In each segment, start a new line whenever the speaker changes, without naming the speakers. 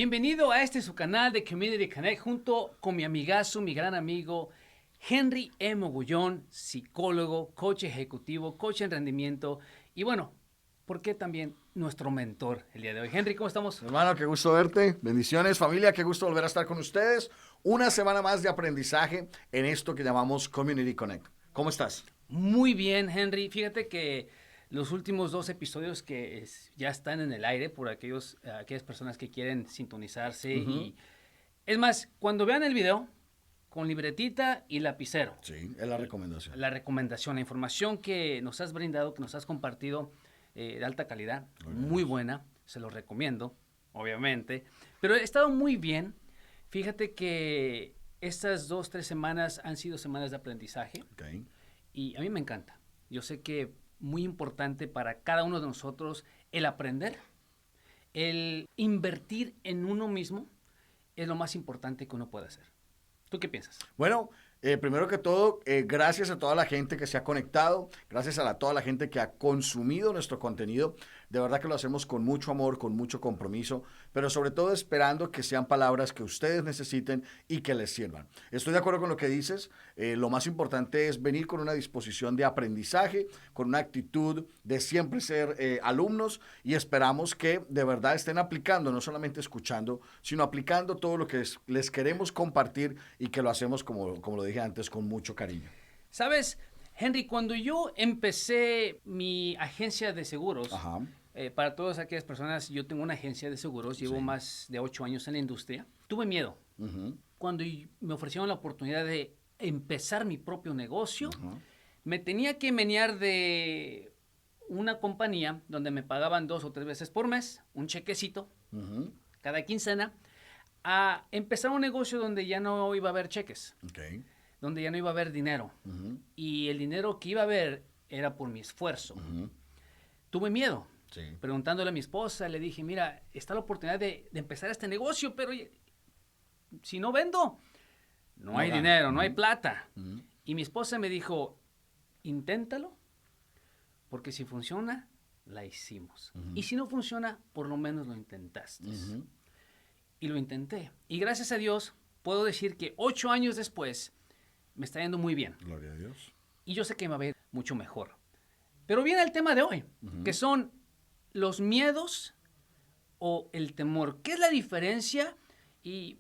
Bienvenido a su canal de Community Connect junto con mi amigazo, mi gran amigo Henry E. Mogollón, psicólogo, coach ejecutivo, coach en rendimiento y bueno, ¿por qué también nuestro mentor el día de hoy? Henry, ¿cómo estamos?
Hermano, qué gusto verte. Bendiciones, familia, qué gusto volver a estar con ustedes. Una semana más de aprendizaje en esto que llamamos Community Connect. ¿Cómo estás?
Muy bien, Henry. Fíjate que los últimos 2 episodios que ya están en el aire por aquellas personas que quieren sintonizarse. Y es más, cuando vean el video, con libretita y lapicero.
Sí, es la recomendación.
La recomendación, la información que nos has brindado, que nos has compartido de alta calidad, muy buena, se lo recomiendo, obviamente. Pero he estado muy bien. Fíjate que estas 2-3 semanas han sido semanas de aprendizaje.
Okay.
Y a mí me encanta. Yo sé que muy importante para cada uno de nosotros el aprender, el invertir en uno mismo es lo más importante que uno puede hacer. ¿Tú qué piensas?
Bueno, primero que todo, gracias a toda la gente que se ha conectado, gracias a toda la gente que ha consumido nuestro contenido. De verdad que lo hacemos con mucho amor, con mucho compromiso, pero sobre todo esperando que sean palabras que ustedes necesiten y que les sirvan. Estoy de acuerdo con lo que dices. Lo más importante es venir con una disposición de aprendizaje, con una actitud de siempre ser alumnos y esperamos que de verdad estén aplicando, no solamente escuchando, sino aplicando todo lo que les queremos compartir y que lo hacemos, como lo dije antes, con mucho cariño.
¿Sabes, Henry? Cuando yo empecé mi agencia de seguros, para todas aquellas personas, yo tengo una agencia de seguros, llevo más de 8 años en la industria, tuve miedo. Cuando me ofrecieron la oportunidad de empezar mi propio negocio, me tenía que menear de una compañía donde me pagaban 2 o 3 veces por mes, un chequecito, cada quincena, a empezar un negocio donde ya no iba a haber cheques, donde ya no iba a haber dinero. Y el dinero que iba a haber era por mi esfuerzo. Tuve miedo. Preguntándole a mi esposa, le dije, mira, está la oportunidad de empezar este negocio, pero si no vendo, no hay dinero, no hay plata. Y mi esposa me dijo, inténtalo, porque si funciona, la hicimos. Y si no funciona, por lo menos lo intentaste. Y lo intenté. Y gracias a Dios, puedo decir que 8 años después, me está yendo muy bien.
Gloria a Dios.
Y yo sé que me va a ir mucho mejor. Pero viene el tema de hoy, que son los miedos o el temor. ¿Qué es la diferencia? Y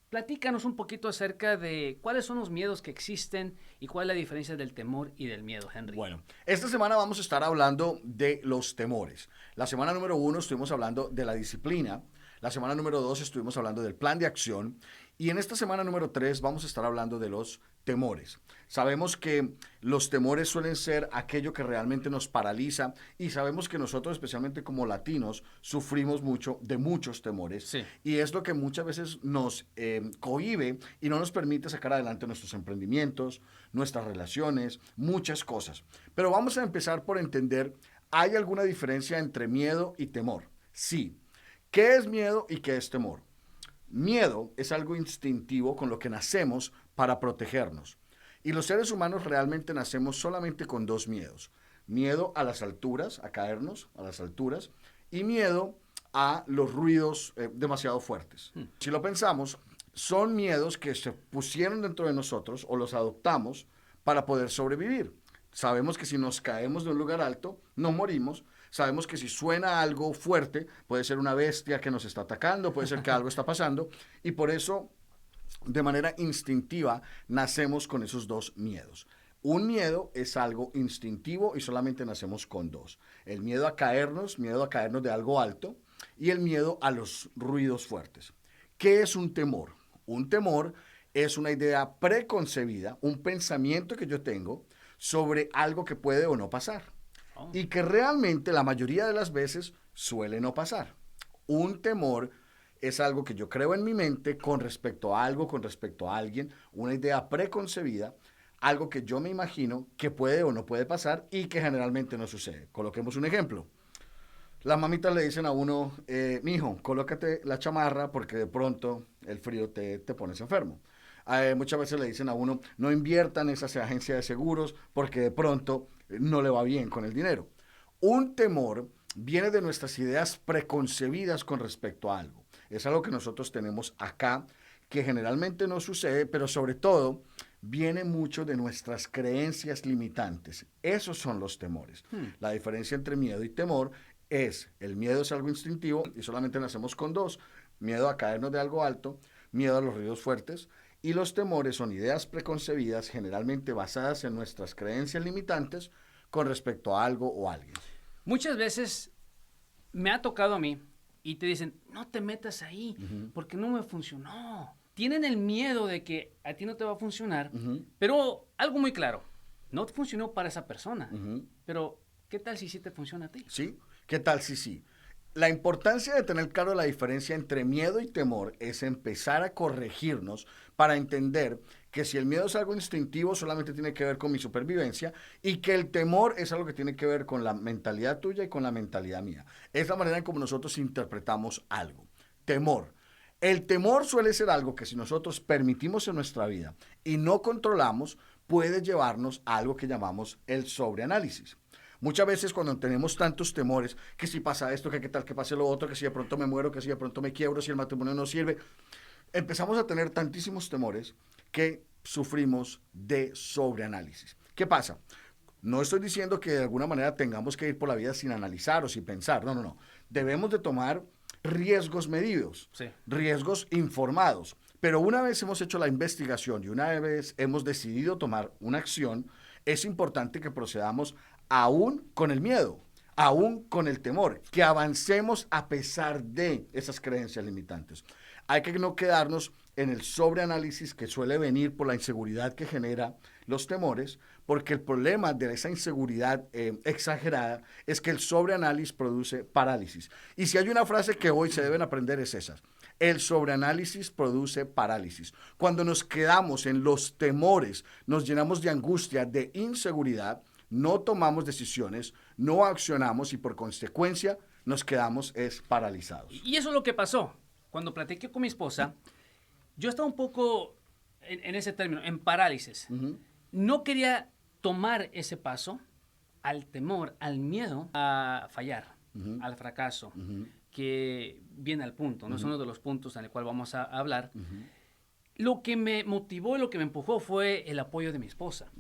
platícanos un poquito acerca de cuáles son los miedos que existen y cuál es la diferencia del temor y del miedo, Henry.
Bueno, esta semana vamos a estar hablando de los temores. La semana número 1 estuvimos hablando de la disciplina. La semana número 2 estuvimos hablando del plan de acción. Y en esta semana número 3 vamos a estar hablando de los temores. Sabemos que los temores suelen ser aquello que realmente nos paraliza y sabemos que nosotros, especialmente como latinos, sufrimos mucho de muchos temores.
Sí.
Y es lo que muchas veces nos cohíbe y no nos permite sacar adelante nuestros emprendimientos, nuestras relaciones, muchas cosas. Pero vamos a empezar por entender, ¿hay alguna diferencia entre miedo y temor? Sí. ¿Qué es miedo y qué es temor? Miedo es algo instintivo con lo que nacemos para protegernos. Y los seres humanos realmente nacemos solamente con 2 miedos. Miedo a las alturas, a caernos a las alturas, y miedo a los ruidos demasiado fuertes. Si lo pensamos, son miedos que se pusieron dentro de nosotros o los adoptamos para poder sobrevivir. Sabemos que si nos caemos de un lugar alto, no morimos. Sabemos que si suena algo fuerte, puede ser una bestia que nos está atacando, puede ser que algo está pasando, y por eso, de manera instintiva, nacemos con esos 2 miedos. Un miedo es algo instintivo y solamente nacemos con 2. El miedo a caernos de algo alto, y el miedo a los ruidos fuertes. ¿Qué es un temor? Un temor es una idea preconcebida, un pensamiento que yo tengo sobre algo que puede o no pasar. Y que realmente la mayoría de las veces suele no pasar. Un temor es algo que yo creo en mi mente con respecto a algo, con respecto a alguien, una idea preconcebida, algo que yo me imagino que puede o no puede pasar y que generalmente no sucede. Coloquemos un ejemplo. Las mamitas le dicen a uno, mijo, colócate la chamarra porque de pronto el frío te pones enfermo. Muchas veces le dicen a uno, no invierta en esa agencia de seguros porque de pronto no le va bien con el dinero. Un temor viene de nuestras ideas preconcebidas con respecto a algo. Es algo que nosotros tenemos acá, que generalmente no sucede, pero sobre todo viene mucho de nuestras creencias limitantes. Esos son los temores. La diferencia entre miedo y temor es, el miedo es algo instintivo y solamente nacemos con dos: miedo a caernos de algo alto, miedo a los ruidos fuertes, y los temores son ideas preconcebidas generalmente basadas en nuestras creencias limitantes con respecto a algo o alguien.
Muchas veces me ha tocado a mí y te dicen, no te metas ahí porque no me funcionó. Tienen el miedo de que a ti no te va a funcionar, pero algo muy claro, no te funcionó para esa persona, pero ¿qué tal si sí te funciona a ti?
Sí, ¿qué tal si sí? La importancia de tener claro la diferencia entre miedo y temor es empezar a corregirnos para entender que si el miedo es algo instintivo, solamente tiene que ver con mi supervivencia, y que el temor es algo que tiene que ver con la mentalidad tuya y con la mentalidad mía. Es la manera en como nosotros interpretamos algo. Temor. El temor suele ser algo que si nosotros permitimos en nuestra vida y no controlamos, puede llevarnos a algo que llamamos el sobreanálisis. Muchas veces cuando tenemos tantos temores, que si pasa esto, que qué tal que pase lo otro, que si de pronto me muero, que si de pronto me quiebro, si el matrimonio no sirve, empezamos a tener tantísimos temores que sufrimos de sobreanálisis. ¿Qué pasa? No estoy diciendo que de alguna manera tengamos que ir por la vida sin analizar o sin pensar, no. Debemos de tomar riesgos medidos, riesgos informados. Pero una vez hemos hecho la investigación y una vez hemos decidido tomar una acción, es importante que procedamos aún con el miedo, aún con el temor, que avancemos a pesar de esas creencias limitantes. Hay que no quedarnos en el sobreanálisis que suele venir por la inseguridad que genera los temores, porque el problema de esa inseguridad exagerada es que el sobreanálisis produce parálisis. Y si hay una frase que hoy se deben aprender es esa: el sobreanálisis produce parálisis. Cuando nos quedamos en los temores, nos llenamos de angustia, de inseguridad, no tomamos decisiones, no accionamos y por consecuencia nos quedamos paralizados.
Y eso es lo que pasó. Cuando platiqué con mi esposa, yo estaba un poco en ese término, en parálisis. No quería tomar ese paso al temor, al miedo a fallar, al fracaso, que viene al punto, ¿no? Es uno de los puntos en el cual vamos a hablar. Lo que me motivó y lo que me empujó fue el apoyo de mi esposa.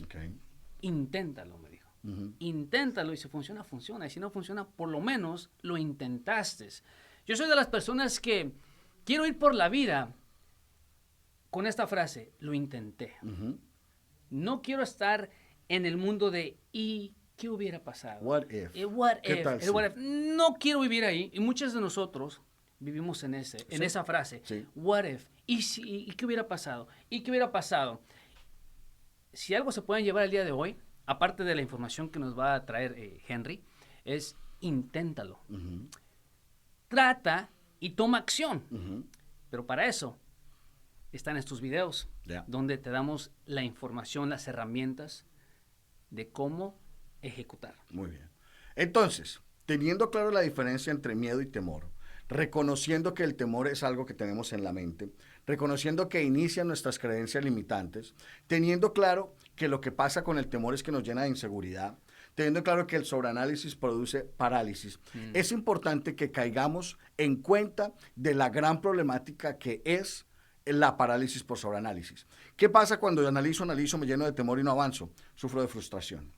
Inténtalo, me dijo. Inténtalo, y si funciona, funciona. Y si no funciona, por lo menos lo intentaste. Yo soy de las personas que quiero ir por la vida con esta frase: lo intenté. No quiero estar en el mundo de ¿y qué hubiera pasado?
What if?
What if. No quiero vivir ahí. Y muchos de nosotros vivimos en esa frase. What if? ¿Y qué hubiera pasado? ¿Y qué hubiera pasado? Si algo se pueden llevar el día de hoy, aparte de la información que nos va a traer Henry, es inténtalo. Trata y toma acción. Pero para eso están estos videos, donde te damos la información, las herramientas de cómo ejecutar.
Muy bien. Entonces, teniendo claro la diferencia entre miedo y temor, reconociendo que el temor es algo que tenemos en la mente, reconociendo que inicia nuestras creencias limitantes, teniendo claro que lo que pasa con el temor es que nos llena de inseguridad, teniendo claro que el sobreanálisis produce parálisis, es importante que caigamos en cuenta de la gran problemática que es la parálisis por sobreanálisis. ¿Qué pasa cuando yo analizo, me lleno de temor y no avanzo? Sufro de frustración.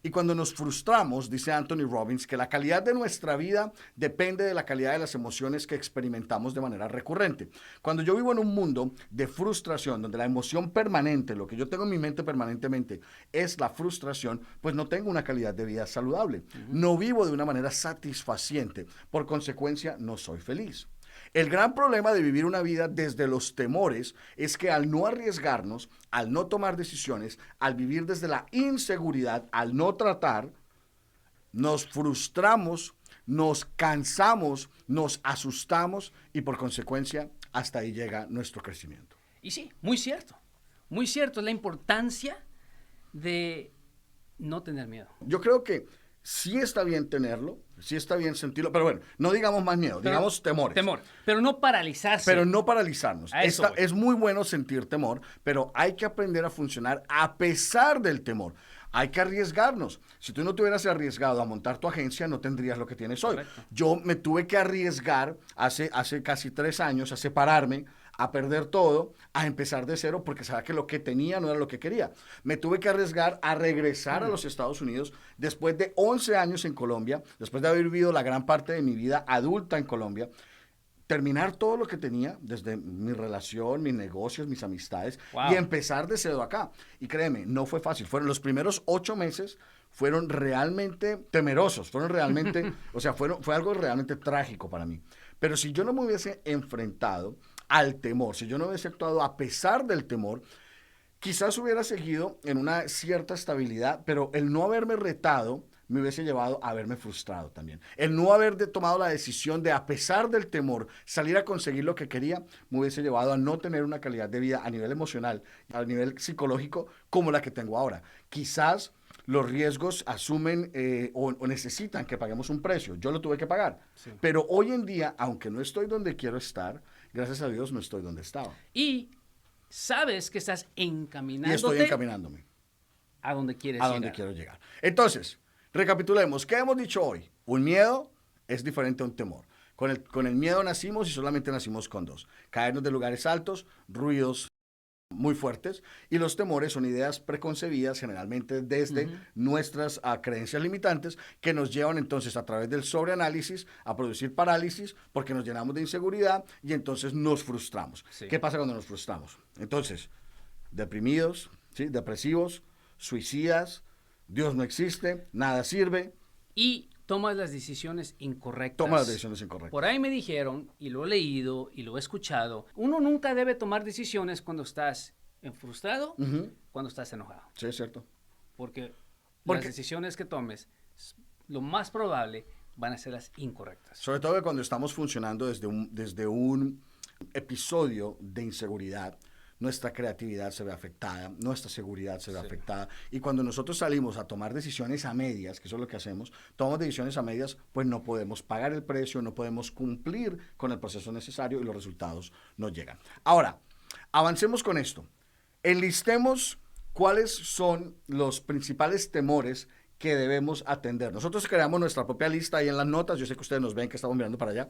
Y cuando nos frustramos, dice Anthony Robbins, que la calidad de nuestra vida depende de la calidad de las emociones que experimentamos de manera recurrente. Cuando yo vivo en un mundo de frustración, donde la emoción permanente, lo que yo tengo en mi mente permanentemente, es la frustración, pues no tengo una calidad de vida saludable. No vivo de una manera satisfaciente. Por consecuencia, no soy feliz. El gran problema de vivir una vida desde los temores es que al no arriesgarnos, al no tomar decisiones, al vivir desde la inseguridad, al no tratar, nos frustramos, nos cansamos, nos asustamos y por consecuencia hasta ahí llega nuestro crecimiento.
Y sí, muy cierto es la importancia de no tener miedo.
Yo creo que sí está bien tenerlo, sí está bien sentirlo, pero bueno, no digamos más miedo, digamos temores.
Temor, pero no paralizarse.
Pero no paralizarnos. Es muy bueno sentir temor, pero hay que aprender a funcionar a pesar del temor. Hay que arriesgarnos. Si tú no te hubieras arriesgado a montar tu agencia, no tendrías lo que tienes hoy. Correcto. Yo me tuve que arriesgar hace casi 3 años a separarme, a perder todo, a empezar de cero, porque sabía que lo que tenía no era lo que quería. Me tuve que arriesgar a regresar a los Estados Unidos después de 11 años en Colombia, después de haber vivido la gran parte de mi vida adulta en Colombia, terminar todo lo que tenía, desde mi relación, mis negocios, mis amistades, y empezar de cero acá. Y créeme, no fue fácil. Los primeros 8 meses fueron realmente temerosos, fueron realmente, o sea, fue algo realmente trágico para mí. Pero si yo no me hubiese enfrentado al temor, si yo no hubiese actuado a pesar del temor, quizás hubiera seguido en una cierta estabilidad, pero el no haberme retado me hubiese llevado a haberme frustrado también. El no haber tomado la decisión de, a pesar del temor, salir a conseguir lo que quería, me hubiese llevado a no tener una calidad de vida a nivel emocional, a nivel psicológico, como la que tengo ahora. Quizás los riesgos asumen o necesitan que paguemos un precio. Yo lo tuve que pagar. Sí. Pero hoy en día, aunque no estoy donde quiero estar, gracias a Dios no estoy donde estaba.
Y sabes que estás encaminándote.
Y estoy encaminándome.
A donde quieres
llegar. A donde quiero llegar. Entonces, recapitulemos. ¿Qué hemos dicho hoy? Un miedo es diferente a un temor. Con el miedo nacimos y solamente nacimos con 2. Caernos de lugares altos, ruidos muy fuertes, y los temores son ideas preconcebidas generalmente desde nuestras creencias limitantes que nos llevan entonces a través del sobreanálisis a producir parálisis porque nos llenamos de inseguridad y entonces nos frustramos. Sí. ¿Qué pasa cuando nos frustramos? Entonces, deprimidos, ¿sí? Depresivos, suicidas, Dios no existe, nada sirve.
Y tomas las decisiones incorrectas.
Tomas las decisiones incorrectas.
Por ahí me dijeron, y lo he leído, y lo he escuchado, uno nunca debe tomar decisiones cuando estás frustrado, cuando estás enojado.
Sí, es cierto.
Porque las decisiones que tomes, lo más probable, van a ser las incorrectas.
Sobre todo cuando estamos funcionando desde un episodio de inseguridad, nuestra creatividad se ve afectada, nuestra seguridad se ve afectada. Y cuando nosotros salimos a tomar decisiones a medias, que eso es lo que hacemos, tomamos decisiones a medias, pues no podemos pagar el precio, no podemos cumplir con el proceso necesario y los resultados no llegan. Ahora, avancemos con esto. Enlistemos cuáles son los principales temores que debemos atender. Nosotros creamos nuestra propia lista ahí en las notas. Yo sé que ustedes nos ven que estamos mirando para allá,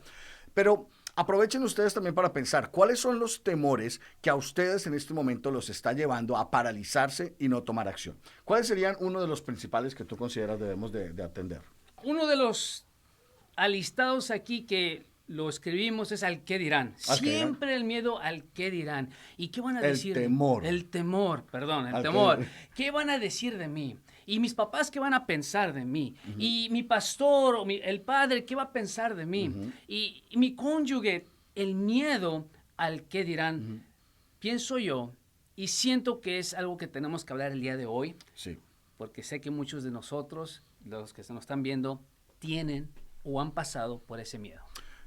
pero aprovechen ustedes también para pensar cuáles son los temores que a ustedes en este momento los está llevando a paralizarse y no tomar acción. ¿Cuáles serían uno de los principales que tú consideras debemos de atender?
Uno de los alistados aquí que lo escribimos es al qué dirán. Siempre el miedo al qué dirán. ¿Y qué van a decir?
El temor.
El temor. ¿Qué van a decir de mí? Y mis papás, ¿qué van a pensar de mí? Y mi pastor o el padre, ¿qué va a pensar de mí? Y mi cónyuge, el miedo al qué dirán. Pienso yo y siento que es algo que tenemos que hablar el día de hoy.
Sí.
Porque sé que muchos de nosotros, los que se nos están viendo, tienen o han pasado por ese miedo.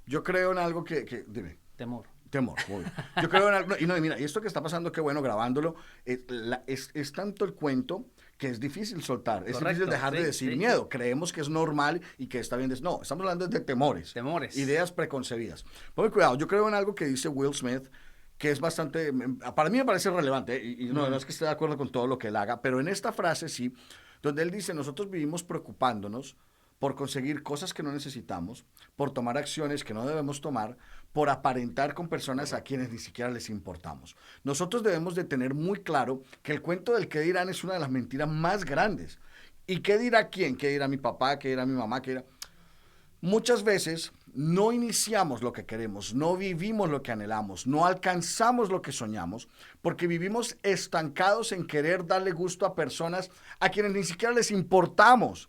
Yo creo en algo dime.
Temor,
muy bien. Yo creo en algo, y mira, y esto que está pasando, qué bueno grabándolo, es tanto el cuento que es difícil soltar, es difícil dejar de decir miedo. Creemos que es normal y que está bien. No, estamos hablando de temores. Ideas preconcebidas. Ponme cuidado, yo creo en algo que dice Will Smith, que es bastante, para mí me parece relevante, y no es que esté de acuerdo con todo lo que él haga, pero en esta frase sí, donde él dice, nosotros vivimos preocupándonos por conseguir cosas que no necesitamos, por tomar acciones que no debemos tomar, por aparentar con personas a quienes ni siquiera les importamos. Nosotros debemos de tener muy claro que el cuento del qué dirán es una de las mentiras más grandes. ¿Y qué dirá quién? ¿Qué dirá mi papá? ¿Qué dirá mi mamá? ¿Qué dirá? Muchas veces no iniciamos lo que queremos, no vivimos lo que anhelamos, no alcanzamos lo que soñamos, porque vivimos estancados en querer darle gusto a personas a quienes ni siquiera les importamos.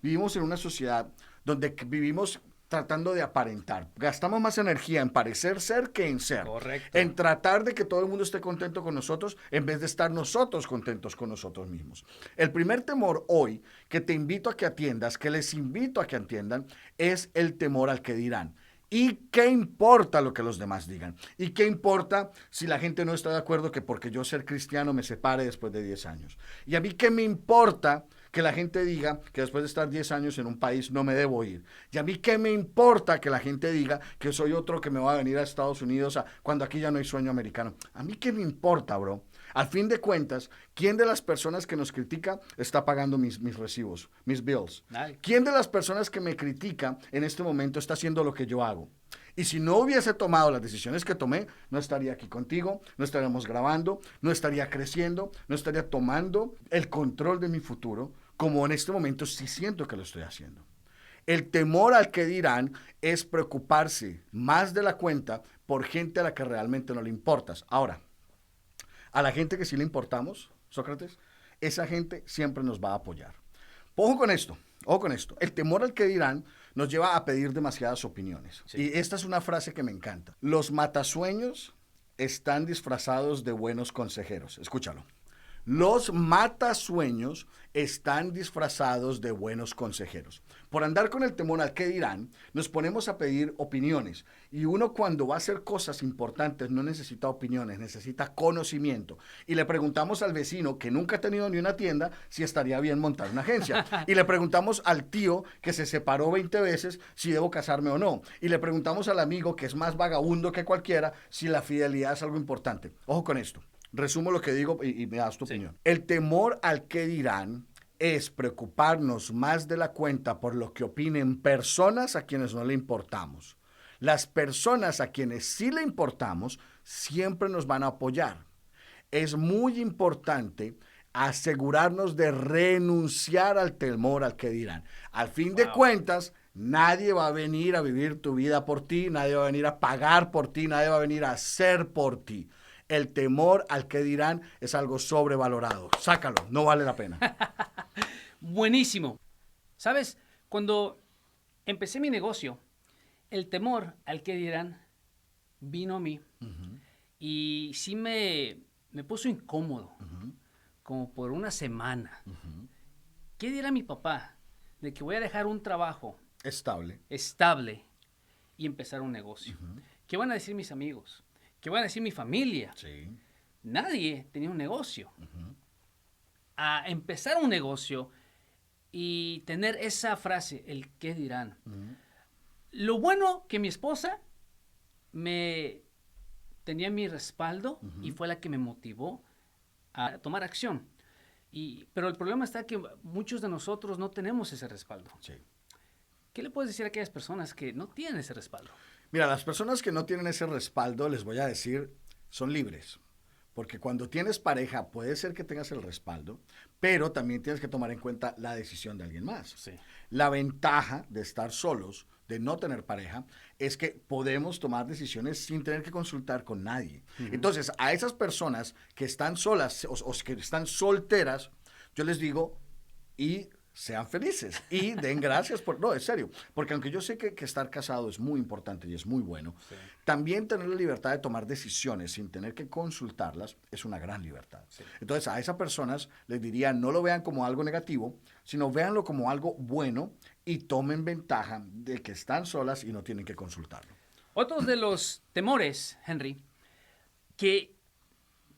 Vivimos en una sociedad donde vivimos tratando de aparentar. Gastamos más energía en parecer ser que en ser.
Correcto.
En tratar de que todo el mundo esté contento con nosotros en vez de estar nosotros contentos con nosotros mismos. El primer temor hoy que te invito a que atiendas, que les invito a que atiendan, es el temor al que dirán. ¿Y qué importa lo que los demás digan? ¿Y qué importa si la gente no está de acuerdo que porque yo ser cristiano me separe después de 10 años? ¿Y a mí qué me importa que la gente diga que después de estar 10 años en un país no me debo ir? ¿Y a mí qué me importa que la gente diga que soy otro que me va a venir a Estados Unidos cuando aquí ya no hay sueño americano? ¿A mí qué me importa, bro? Al fin de cuentas, ¿quién de las personas que nos critica está pagando mis recibos, mis bills?
Nadie.
¿Quién de las personas que me critica en este momento está haciendo lo que yo hago? Y si no hubiese tomado las decisiones que tomé, no estaría aquí contigo, no estaríamos grabando, no estaría creciendo, no estaría tomando el control de mi futuro, como en este momento sí siento que lo estoy haciendo. El temor al que dirán es preocuparse más de la cuenta por gente a la que realmente no le importas. Ahora, a la gente que sí le importamos, Sócrates, esa gente siempre nos va a apoyar. Ojo con esto, ojo con esto. El temor al que dirán nos lleva a pedir demasiadas opiniones. Sí. Y esta es una frase que me encanta. Los matasueños están disfrazados de buenos consejeros. Escúchalo. Los matasueños están disfrazados de buenos consejeros. Por andar con el temor al que dirán, nos ponemos a pedir opiniones. Y uno cuando va a hacer cosas importantes no necesita opiniones, necesita conocimiento. Y le preguntamos al vecino que nunca ha tenido ni una tienda si estaría bien montar una agencia. Y le preguntamos al tío que se separó 20 veces si debo casarme o no. Y le preguntamos al amigo que es más vagabundo que cualquiera si la fidelidad es algo importante. Ojo con esto. Resumo lo que digo y me das tu opinión. El temor al que dirán es preocuparnos más de la cuenta por lo que opinen personas a quienes no le importamos. Las personas a quienes sí le importamos siempre nos van a apoyar. Es muy importante asegurarnos de renunciar al temor al que dirán. Al fin de cuentas, nadie va a venir a vivir tu vida por ti, nadie va a venir a pagar por ti, nadie va a venir a hacer por ti. El temor al que dirán es algo sobrevalorado. Sácalo, no vale la pena.
Buenísimo. ¿Sabes? Cuando empecé mi negocio, el temor al que dirán vino a mí y sí me puso incómodo, como por una semana. ¿Qué dirá mi papá de que voy a dejar un trabajo estable y empezar un negocio? ¿Qué van a decir mis amigos? ¿Qué van a decir mi familia?
Sí.
Nadie tenía un negocio. A empezar un negocio y tener esa frase, el qué dirán. Lo bueno que mi esposa tenía mi respaldo y fue la que me motivó a tomar acción. Pero el problema está que muchos de nosotros no tenemos ese respaldo.
Sí.
¿Qué le puedes decir a aquellas personas que no tienen ese respaldo?
Mira, las personas que no tienen ese respaldo, les voy a decir, son libres. Porque cuando tienes pareja, puede ser que tengas el respaldo, pero también tienes que tomar en cuenta la decisión de alguien más.
Sí.
La ventaja de estar solos, de no tener pareja, es que podemos tomar decisiones sin tener que consultar con nadie. Entonces, a esas personas que están solas o que están solteras, yo les digo, y sean felices y den gracias por... No, es serio, porque aunque yo sé que estar casado es muy importante y es muy bueno, sí, también tener la libertad de tomar decisiones sin tener que consultarlas es una gran libertad. Sí. Entonces, a esas personas les diría, no lo vean como algo negativo, sino véanlo como algo bueno y tomen ventaja de que están solas y no tienen que consultarlo.
Otros de los temores, Henry, que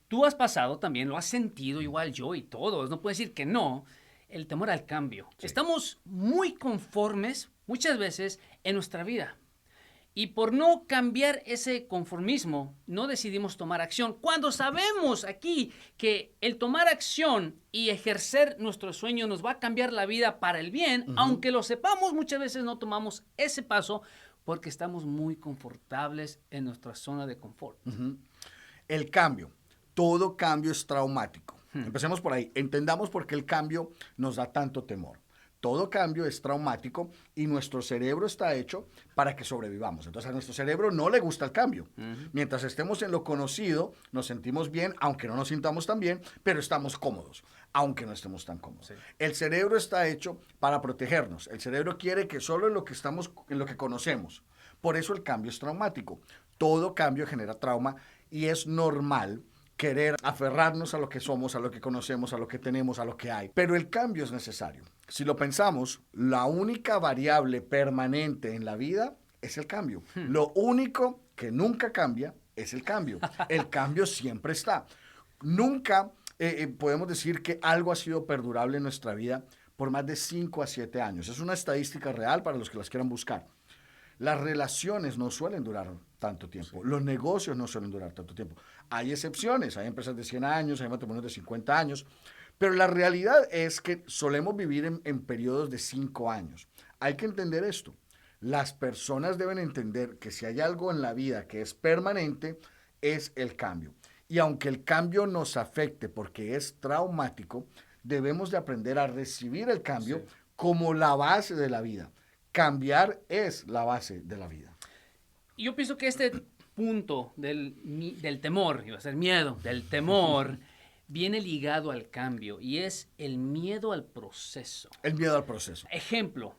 tú has pasado también, lo has sentido igual yo y todos, no puedes decir que no, el temor al cambio. Sí. Estamos muy conformes muchas veces en nuestra vida. Y por no cambiar ese conformismo, no decidimos tomar acción. Cuando sabemos aquí que el tomar acción y ejercer nuestro sueño nos va a cambiar la vida para el bien, aunque lo sepamos, muchas veces no tomamos ese paso porque estamos muy confortables en nuestra zona de confort.
El cambio. Todo cambio es traumático. Empecemos por ahí. Entendamos por qué el cambio nos da tanto temor. Todo cambio es traumático y nuestro cerebro está hecho para que sobrevivamos. Entonces a nuestro cerebro no le gusta el cambio. Mientras estemos en lo conocido, nos sentimos bien, aunque no nos sintamos tan bien, pero estamos cómodos, aunque no estemos tan cómodos. Sí. El cerebro está hecho para protegernos. El cerebro quiere que solo en lo que estamos, en lo que conocemos. Por eso el cambio es traumático. Todo cambio genera trauma y es normal querer aferrarnos a lo que somos, a lo que conocemos, a lo que tenemos, a lo que hay. Pero el cambio es necesario. Si lo pensamos, la única variable permanente en la vida es el cambio. Lo único que nunca cambia es el cambio. El cambio siempre está. Nunca podemos decir que algo ha sido perdurable en nuestra vida por más de 5 a 7 años. Es una estadística real para los que las quieran buscar. Las relaciones no suelen durar tanto tiempo. Sí. Los negocios no suelen durar tanto tiempo. Hay excepciones, hay empresas de 100 años, hay matrimonios de 50 años, pero la realidad es que solemos vivir en periodos de 5 años. Hay que entender esto. Las personas deben entender que si hay algo en la vida que es permanente, es el cambio. Y aunque el cambio nos afecte porque es traumático, debemos de aprender a recibir el cambio como la base de la vida. Cambiar es la base de la vida.
Yo pienso que este punto del temor, iba a ser miedo, del temor, viene ligado al cambio y es el miedo al proceso.
El miedo al proceso.
Ejemplo,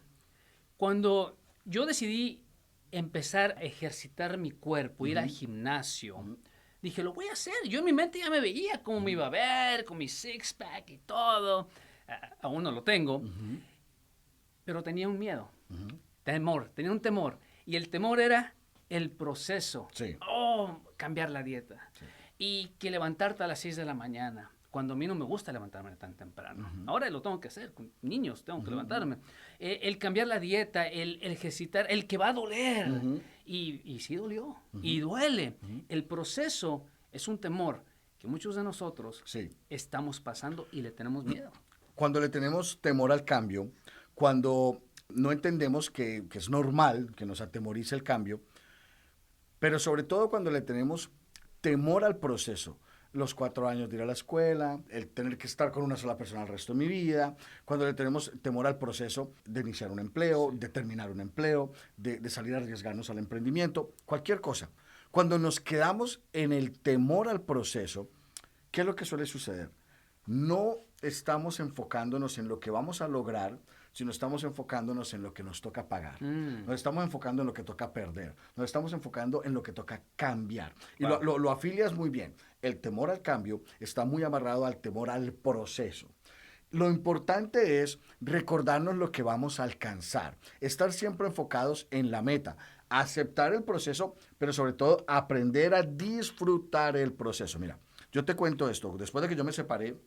cuando yo decidí empezar a ejercitar mi cuerpo, ir al gimnasio, dije, lo voy a hacer. Yo en mi mente ya me veía cómo me iba a ver, con mi six-pack y todo. Aún no lo tengo, pero tenía un miedo, tenía un temor. Y el temor era el proceso.
Sí.
Cambiar la dieta. Sí. Y que levantarte a las 6 de la mañana, cuando a mí no me gusta levantarme tan temprano. Ahora lo tengo que hacer, con niños tengo que levantarme. El cambiar la dieta, el ejercitar, el que va a doler. Y sí dolió, y duele. El proceso es un temor que muchos de nosotros estamos pasando y le tenemos miedo.
Cuando le tenemos temor al cambio, cuando no entendemos que es normal que nos atemorice el cambio, pero sobre todo cuando le tenemos temor al proceso, los 4 años de ir a la escuela, el tener que estar con una sola persona el resto de mi vida, cuando le tenemos temor al proceso de iniciar un empleo, de terminar un empleo, de salir a arriesgarnos al emprendimiento, cualquier cosa. Cuando nos quedamos en el temor al proceso, ¿qué es lo que suele suceder? No estamos enfocándonos en lo que vamos a lograr, sino estamos enfocándonos en lo que nos toca pagar. Nos estamos enfocando en lo que toca perder. Nos estamos enfocando en lo que toca cambiar. Y lo afilias muy bien. El temor al cambio está muy amarrado al temor al proceso. Lo importante es recordarnos lo que vamos a alcanzar. Estar siempre enfocados en la meta. Aceptar el proceso, pero sobre todo aprender a disfrutar el proceso. Mira, yo te cuento esto. Después de que yo me separé,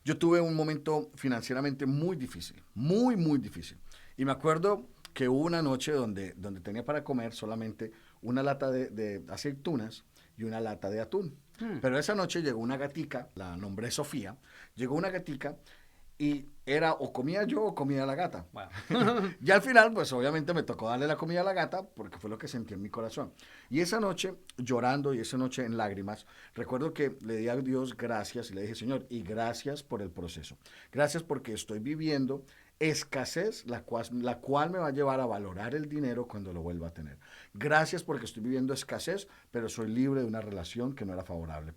yo tuve un momento financieramente muy difícil, muy, muy difícil. Y me acuerdo que hubo una noche donde tenía para comer solamente una lata de aceitunas y una lata de atún. Pero esa noche llegó una gatica, la nombré Sofía, llegó una gatica y era o comía yo o comía la gata. Wow. Y al final, pues obviamente me tocó darle la comida a la gata porque fue lo que sentí en mi corazón. Y esa noche, llorando y esa noche en lágrimas, recuerdo que le di a Dios gracias y le dije, Señor, y gracias por el proceso. Gracias porque estoy viviendo escasez, la cual me va a llevar a valorar el dinero cuando lo vuelva a tener. Gracias porque estoy viviendo escasez, pero soy libre de una relación que no era favorable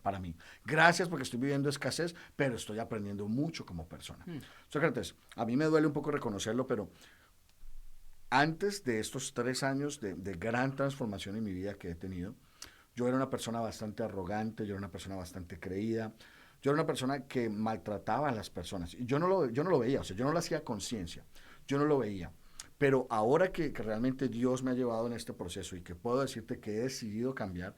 para mí. Gracias porque estoy viviendo escasez, pero estoy aprendiendo mucho como persona. Sócrates, a mí me duele un poco reconocerlo, pero antes de estos 3 años de gran transformación en mi vida que he tenido, yo era una persona bastante arrogante, yo era una persona bastante creída, yo era una persona que maltrataba a las personas. Y yo no lo veía, o sea, yo no lo hacía conciencia, yo no lo veía. Pero ahora que realmente Dios me ha llevado en este proceso y que puedo decirte que he decidido cambiar,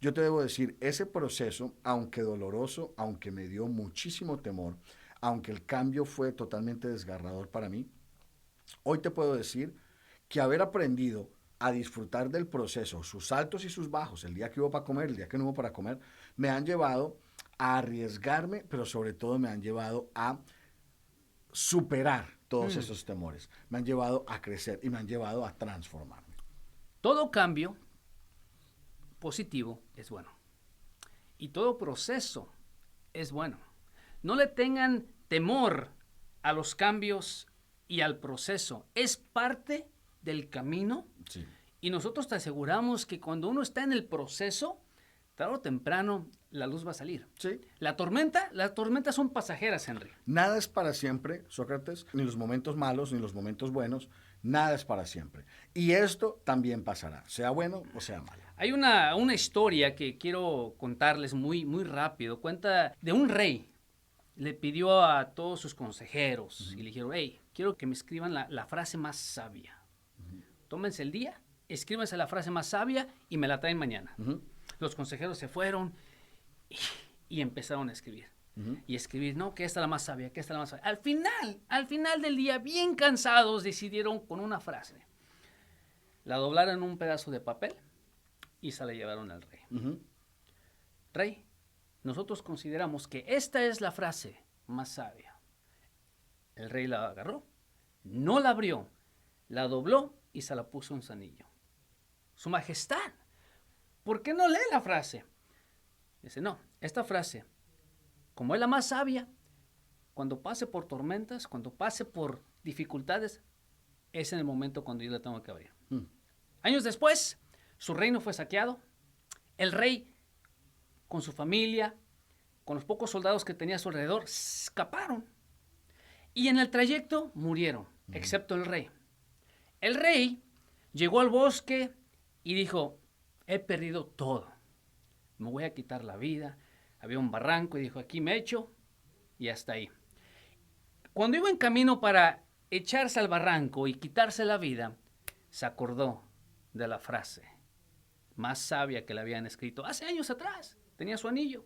yo te debo decir, ese proceso, aunque doloroso, aunque me dio muchísimo temor, aunque el cambio fue totalmente desgarrador para mí, hoy te puedo decir que haber aprendido a disfrutar del proceso, sus altos y sus bajos, el día que hubo para comer, el día que no hubo para comer, me han llevado a arriesgarme, pero sobre todo me han llevado a superar todos esos temores. Me han llevado a crecer y me han llevado a transformarme.
Todo cambio positivo es bueno. Y todo proceso es bueno. No le tengan temor a los cambios y al proceso. Es parte del camino. Sí. Y nosotros te aseguramos que cuando uno está en el proceso, tarde o temprano la luz va a salir.
Sí.
Las tormentas son pasajeras, Henry.
Nada es para siempre, Sócrates, ni los momentos malos, ni los momentos buenos, nada es para siempre. Y esto también pasará, sea bueno o sea malo.
Hay una historia que quiero contarles muy, muy rápido. Cuenta de un rey. Le pidió a todos sus consejeros y le dijeron, hey, quiero que me escriban la frase más sabia. Tómense el día, escríbanse la frase más sabia y me la traen mañana. Los consejeros se fueron y empezaron a escribir. Y escribir, no, que esta es la más sabia, que esta es la más sabia. Al final del día, bien cansados, decidieron con una frase. La doblaron en un pedazo de papel y se la llevaron al rey. Rey, nosotros consideramos que esta es la frase más sabia. El rey la agarró, no la abrió, la dobló y se la puso en su anillo. Su majestad, ¿por qué no lee la frase? Dice, no, esta frase, como es la más sabia, cuando pase por tormentas, cuando pase por dificultades, es en el momento cuando yo la tengo que abrir. Años después, su reino fue saqueado. El rey, con su familia, con los pocos soldados que tenía a su alrededor, escaparon. Y en el trayecto murieron, excepto el rey. El rey llegó al bosque y dijo, he perdido todo. Me voy a quitar la vida. Había un barranco y dijo, aquí me echo y hasta ahí. Cuando iba en camino para echarse al barranco y quitarse la vida, se acordó de la frase más sabia que le habían escrito hace años atrás. Tenía su anillo.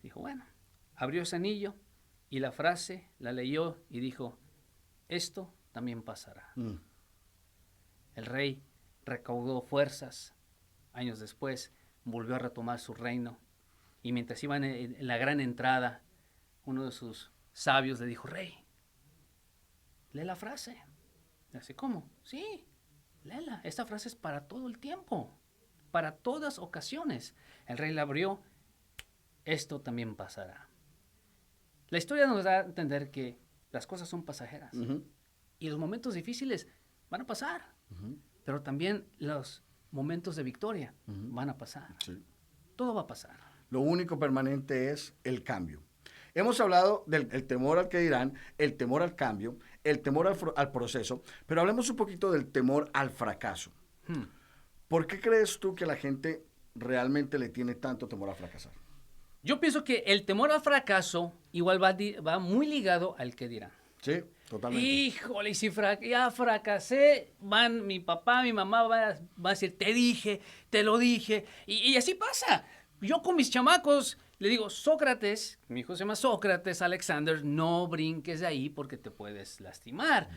Dijo, bueno, abrió ese anillo y la frase la leyó y dijo, esto también pasará. El rey recaudó fuerzas. Años después volvió a retomar su reino y mientras iban en la gran entrada, uno de sus sabios le dijo, rey, lee la frase. Dice, ¿cómo? Sí, léela. Esta frase es para todo el tiempo, para todas ocasiones. El rey la abrió, esto también pasará. La historia nos da a entender que las cosas son pasajeras y los momentos difíciles van a pasar, pero también los momentos de victoria van a pasar. Sí. Todo va a pasar.
Lo único permanente es el cambio. Hemos hablado del temor al que dirán, el temor al cambio, el temor al proceso, pero hablemos un poquito del temor al fracaso. ¿Por qué crees tú que la gente realmente le tiene tanto temor a fracasar?
Yo pienso que el temor al fracaso igual va muy ligado al que dirán.
Sí, totalmente.
Híjole, y si ya fracasé, mi papá, mi mamá va a decir, te dije, te lo dije, y así pasa. Yo con mis chamacos le digo, Sócrates, mi hijo se llama Sócrates, Alexander, no brinques de ahí porque te puedes lastimar.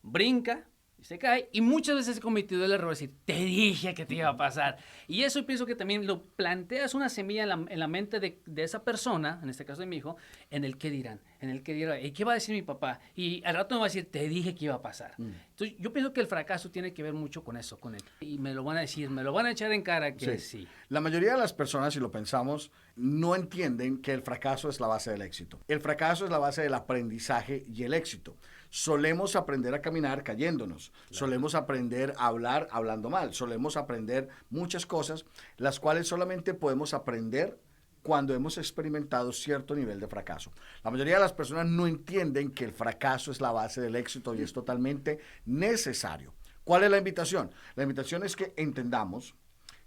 Brinca y se cae, y muchas veces he cometido el error de decir, te dije que te iba a pasar. Y eso pienso que también lo planteas una semilla en la mente de esa persona, en este caso de mi hijo, en el qué dirán, ¿y qué va a decir mi papá? Y al rato me va a decir, te dije que iba a pasar. Entonces yo pienso que el fracaso tiene que ver mucho con eso, con él. Y me lo van a decir, me lo van a echar en cara que sí.
La mayoría de las personas, si lo pensamos, no entienden que el fracaso es la base del éxito. El fracaso es la base del aprendizaje y el éxito. Solemos aprender a caminar cayéndonos, solemos aprender a hablar hablando mal, solemos aprender muchas cosas, las cuales solamente podemos aprender cuando hemos experimentado cierto nivel de fracaso. La mayoría de las personas no entienden que el fracaso es la base del éxito y es totalmente necesario. ¿Cuál es la invitación? La invitación es que entendamos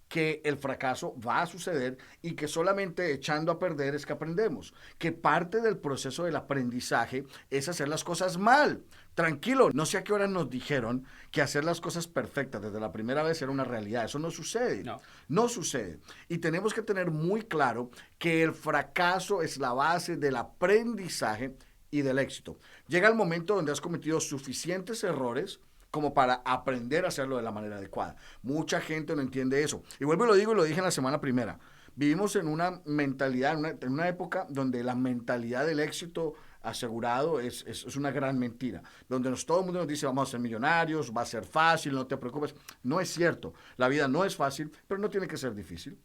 que el fracaso va a suceder y que solamente echando a perder es que aprendemos, que parte del proceso del aprendizaje es hacer las cosas mal. Tranquilo, no sé a qué hora nos dijeron que hacer las cosas perfectas desde la primera vez era una realidad. Eso no sucede. No sucede. Y tenemos que tener muy claro que el fracaso es la base del aprendizaje y del éxito. Llega el momento donde has cometido suficientes errores como para aprender a hacerlo de la manera adecuada. Mucha gente no entiende eso. Y vuelvo y lo digo, y lo dije en la semana primera. Vivimos en una mentalidad, en una época donde la mentalidad del éxito asegurado es una gran mentira. Donde todo el mundo nos dice, vamos a ser millonarios, va a ser fácil, no te preocupes. No es cierto. La vida no es fácil, pero no tiene que ser difícil.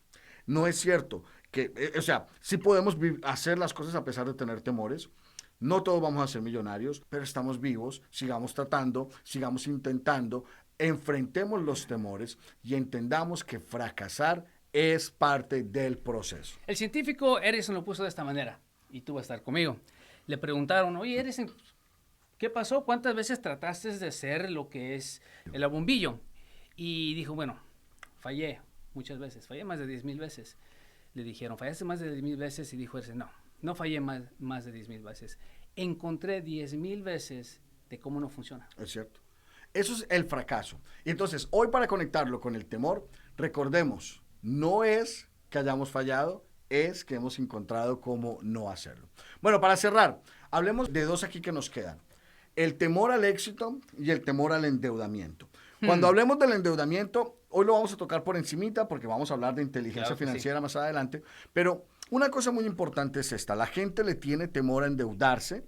No es cierto que, sí podemos hacer las cosas a pesar de tener temores. No todos vamos a ser millonarios, pero estamos vivos, sigamos tratando, sigamos intentando, enfrentemos los temores y entendamos que fracasar es parte del proceso.
El científico Edison lo puso de esta manera, y tú vas a estar conmigo. Le preguntaron, oye Edison, ¿qué pasó? ¿Cuántas veces trataste de hacer lo que es el bombillo? Y dijo, bueno, fallé muchas veces, fallé más de 10,000 veces. Le dijeron, fallaste más de 10,000 veces, y dijo Edison, no fallé más de 10,000 veces. Encontré 10,000 veces de cómo no funciona.
Es cierto. Eso es el fracaso. Y entonces, hoy para conectarlo con el temor, recordemos, no es que hayamos fallado, es que hemos encontrado cómo no hacerlo. Bueno, para cerrar, hablemos de dos aquí que nos quedan. El temor al éxito y el temor al endeudamiento. Cuando hablemos del endeudamiento, Hoy lo vamos a tocar por encimita porque vamos a hablar de inteligencia financiera más adelante. Pero una cosa muy importante es esta. La gente le tiene temor a endeudarse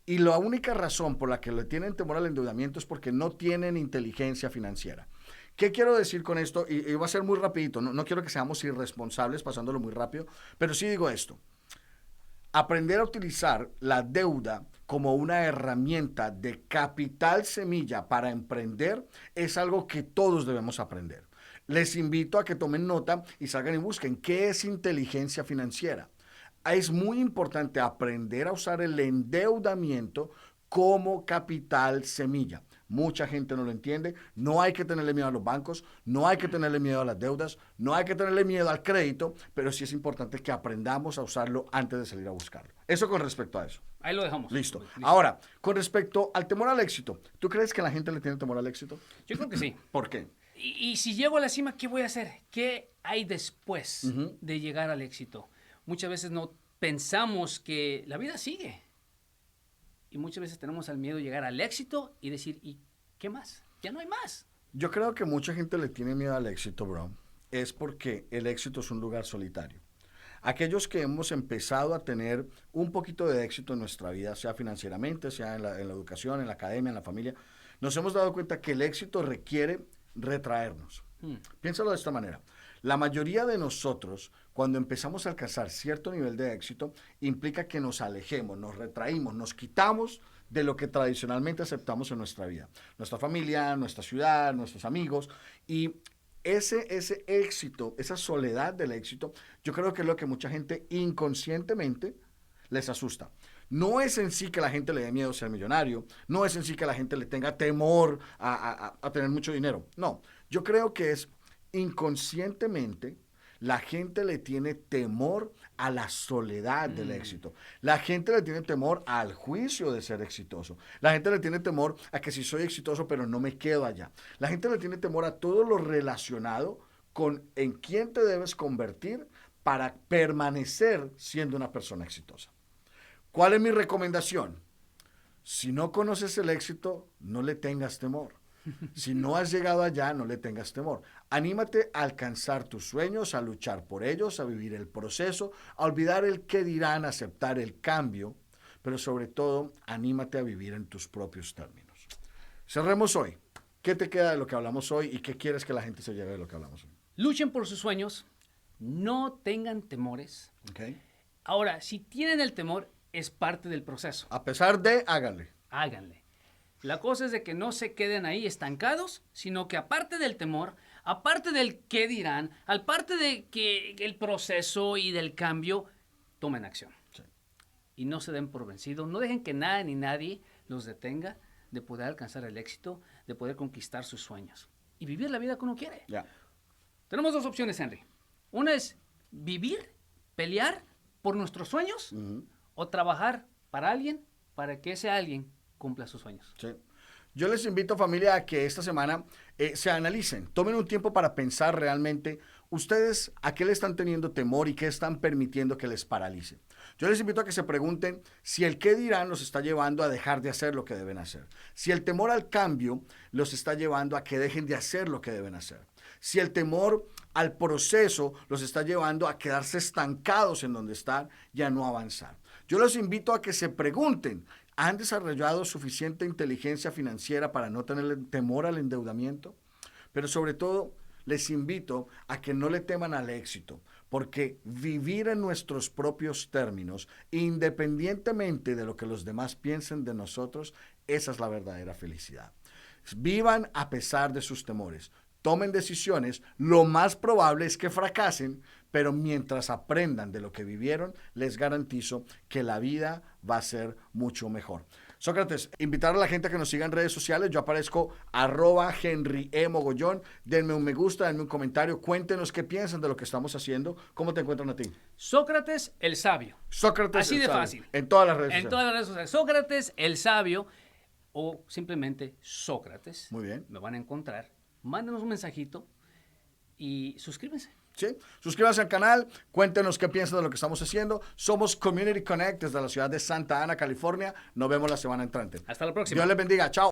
y la única razón por la que le tienen temor al endeudamiento es porque no tienen inteligencia financiera. ¿Qué quiero decir con esto? Y va a ser muy rapidito. No quiero que seamos irresponsables pasándolo muy rápido, pero sí digo esto. Aprender a utilizar la deuda como una herramienta de capital semilla para emprender es algo que todos debemos aprender. Les invito a que tomen nota y salgan y busquen qué es inteligencia financiera. Es muy importante aprender a usar el endeudamiento como capital semilla. Mucha gente no lo entiende. No hay que tenerle miedo a los bancos, no hay que tenerle miedo a las deudas, no hay que tenerle miedo al crédito, pero sí es importante que aprendamos a usarlo antes de salir a buscarlo. Eso con respecto a eso.
Ahí lo dejamos.
Listo. Ahora, con respecto al temor al éxito, ¿tú crees que la gente le tiene temor al éxito?
Yo creo que sí.
¿Por qué?
Y si llego a la cima, ¿qué voy a hacer? ¿Qué hay después de llegar al éxito? Muchas veces no pensamos que la vida sigue. Y muchas veces tenemos el miedo de llegar al éxito y decir, ¿y qué más? Ya no hay más.
Yo creo que mucha gente le tiene miedo al éxito, bro. Es porque el éxito es un lugar solitario. Aquellos que hemos empezado a tener un poquito de éxito en nuestra vida, sea financieramente, sea en la educación, en la academia, en la familia, nos hemos dado cuenta que el éxito requiere retraernos. Piénsalo de esta manera. La mayoría de nosotros, cuando empezamos a alcanzar cierto nivel de éxito, implica que nos alejemos, nos retraímos, nos quitamos de lo que tradicionalmente aceptamos en nuestra vida. Nuestra familia, nuestra ciudad, nuestros amigos. Y ese éxito, esa soledad del éxito, yo creo que es lo que mucha gente inconscientemente les asusta. No es en sí que la gente le dé miedo ser millonario, no es en sí que la gente le tenga temor a tener mucho dinero. No, yo creo que es inconscientemente la gente le tiene temor a la soledad del éxito. La gente le tiene temor al juicio de ser exitoso. La gente le tiene temor a que si soy exitoso pero no me quedo allá. La gente le tiene temor a todo lo relacionado con en quién te debes convertir para permanecer siendo una persona exitosa. ¿Cuál es mi recomendación? Si no conoces el éxito, no le tengas temor. Si no has llegado allá, no le tengas temor. Anímate a alcanzar tus sueños, a luchar por ellos, a vivir el proceso, a olvidar el qué dirán, a aceptar el cambio, pero sobre todo, anímate a vivir en tus propios términos. Cerremos hoy. ¿Qué te queda de lo que hablamos hoy y qué quieres que la gente se lleve de lo que hablamos hoy?
Luchen por sus sueños, no tengan temores.
Okay.
Ahora, si tienen el temor, es parte del proceso.
A pesar de, háganle.
Háganle. La cosa es de que no se queden ahí estancados, sino que aparte del temor, aparte del qué dirán, aparte de que el proceso y del cambio, tomen acción.
Sí.
Y no se den por vencidos, no dejen que nada ni nadie los detenga de poder alcanzar el éxito, de poder conquistar sus sueños y vivir la vida que uno quiere.
Yeah.
Tenemos dos opciones, Henry. Una es vivir, pelear por nuestros sueños o trabajar para alguien para que ese alguien cumpla sus sueños.
Sí. Yo les invito, familia, a que esta semana se analicen, tomen un tiempo para pensar realmente ustedes a qué le están teniendo temor y qué están permitiendo que les paralice. Yo les invito a que se pregunten si el qué dirán los está llevando a dejar de hacer lo que deben hacer. Si el temor al cambio los está llevando a que dejen de hacer lo que deben hacer. Si el temor al proceso los está llevando a quedarse estancados en donde están y a no avanzar. Yo los invito a que se pregunten, ¿han desarrollado suficiente inteligencia financiera para no tener temor al endeudamiento? Pero sobre todo, les invito a que no le teman al éxito, porque vivir en nuestros propios términos, independientemente de lo que los demás piensen de nosotros, esa es la verdadera felicidad. Vivan a pesar de sus temores. Tomen decisiones, lo más probable es que fracasen, pero mientras aprendan de lo que vivieron, les garantizo que la vida va a ser mucho mejor. Sócrates, invitar a la gente a que nos siga en redes sociales. Yo aparezco @HenryEMogollón. Denme un me gusta, denme un comentario. Cuéntenos qué piensan de lo que estamos haciendo. ¿Cómo te encuentran a ti?
Sócrates el Sabio.
Sócrates
Así
el
de
Sabio.
fácil.
En todas las redes sociales.
En todas las redes sociales. Sócrates el Sabio o simplemente Sócrates.
Muy bien.
Me van a encontrar. Mándenos un mensajito y suscríbanse.
¿Sí? Suscríbanse al canal, cuéntenos qué piensan de lo que estamos haciendo. Somos Community Connect desde la ciudad de Santa Ana, California. Nos vemos la semana entrante.
Hasta la próxima.
Dios les bendiga. Chao.